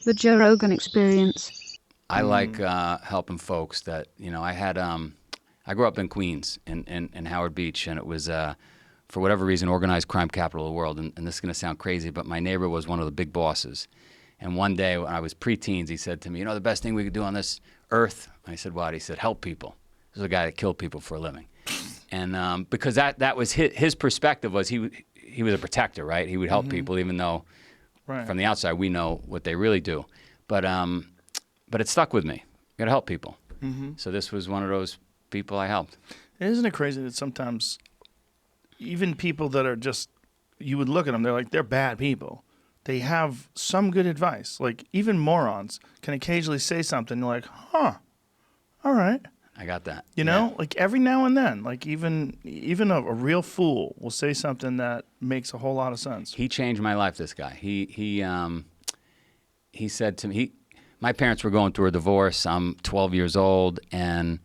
The Joe Rogan Experience. I like helping folks that, I grew up in Queens, in Howard Beach, and it was, for whatever reason, organized crime capital of the world. And this is going to sound crazy, but my neighbor was one of the big bosses. And one day when I was preteens, he said to me, the best thing we could do on this earth? I said, what? He said, help people. This is a guy that killed people for a living. And because that was his perspective was he was a protector, right? He would help people even though from the outside we know what they really do. But it stuck with me. You got to help people. So this was one of those people I helped. Isn't it crazy that sometimes even people that are just, you would look at them, they're bad people. They have some good advice. Like even morons can occasionally say something you're like, huh, all right. I got that. Like every now and then, like even a real fool will say something that makes a whole lot of sense. He changed my life, this guy. He said to me, my parents were going through a divorce. I'm 12 years old, and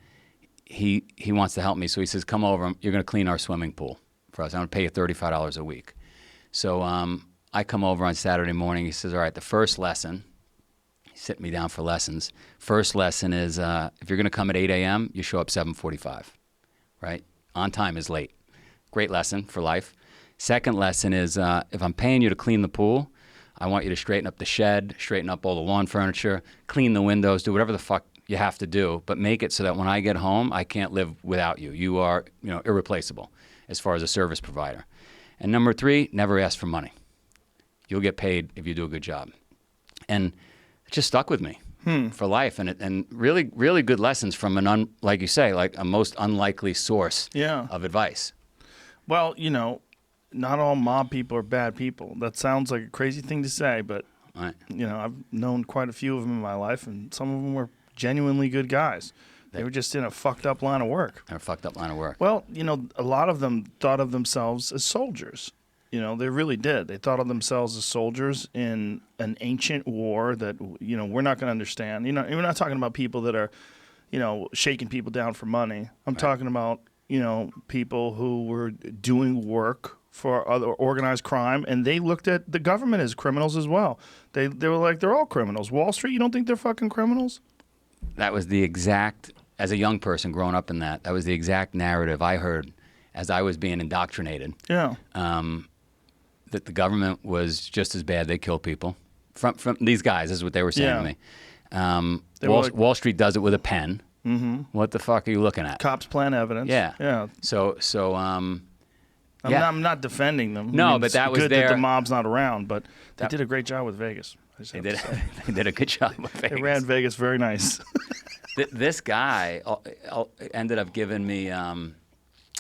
he wants to help me. So he says, come over. You're going to clean our swimming pool for us. I'm going to pay you $35 a week. So I come over on Saturday morning. He says, all right, the first lesson, he sit me down for lessons. First lesson is if you're going to come at 8 a.m., you show up 7:45, right? On time is late. Great lesson for life. Second lesson is if I'm paying you to clean the pool, I want you to straighten up the shed, straighten up all the lawn furniture, clean the windows, do whatever the fuck you have to do, but make it so that when I get home, I can't live without you. You are, irreplaceable as far as a service provider. And number 3, never ask for money. You'll get paid if you do a good job. And it just stuck with me for life. And really, really good lessons from like you say, like a most unlikely source of advice. Well, not all mob people are bad people. That sounds like a crazy thing to say, but, Right. I've known quite a few of them in my life, and some of them were genuinely good guys. They were just in a fucked up line of work. They're a fucked up line of work. Well, a lot of them thought of themselves as soldiers. They really did. They thought of themselves as soldiers in an ancient war that, we're not going to understand. We're not talking about people that are, shaking people down for money. I'm talking about, people who were doing work for other organized crime, and they looked at the government as criminals as well. They were like, they're all criminals. Wall Street, you don't think they're fucking criminals? That was the exact, as a young person growing up in that was the exact narrative I heard as I was being indoctrinated. Yeah. That the government was just as bad. They kill people. From these guys, is what they were saying to me. Wall Street does it with a pen. Mm-hmm. What the fuck are you looking at? Cops plant evidence. Yeah. Yeah. So I'm not defending them. No, but that was good their... that the mob's not around, but they did a great job with Vegas. They did a good job with Vegas. They ran Vegas very nice. This guy ended up giving me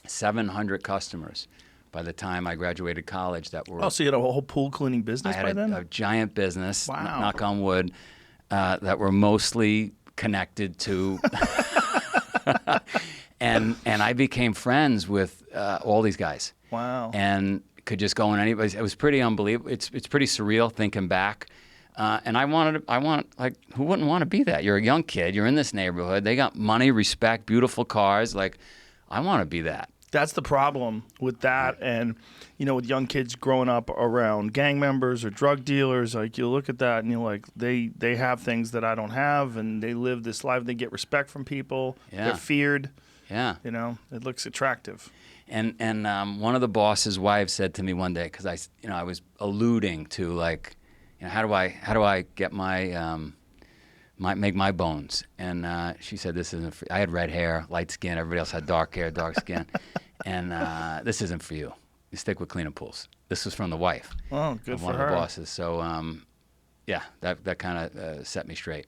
700 customers by the time I graduated college that were... Oh, so you had a whole pool cleaning business by then? I had a giant business, wow. Knock on wood, that were mostly connected to... and I became friends with all these guys. Wow. And could just go in anybody's... It was pretty unbelievable. It's pretty surreal thinking back. And I want, who wouldn't want to be that? You're a young kid. You're in this neighborhood. They got money, respect, beautiful cars. Like, I want to be that. That's the problem with that, and with young kids growing up around gang members or drug dealers. Like, you look at that and you're like, they have things that I don't have, and they live this life. They get respect from people. Yeah. They're feared. Yeah. It looks attractive. And one of the boss's wives said to me one day, because I was alluding to how do I get make my bones? And she said, this isn't for... I had red hair, light skin. Everybody else had dark hair, dark skin. And this isn't for you. You stick with cleaning pools. This was from the wife. Oh, good for her. One of the bosses. So, that kind of set me straight.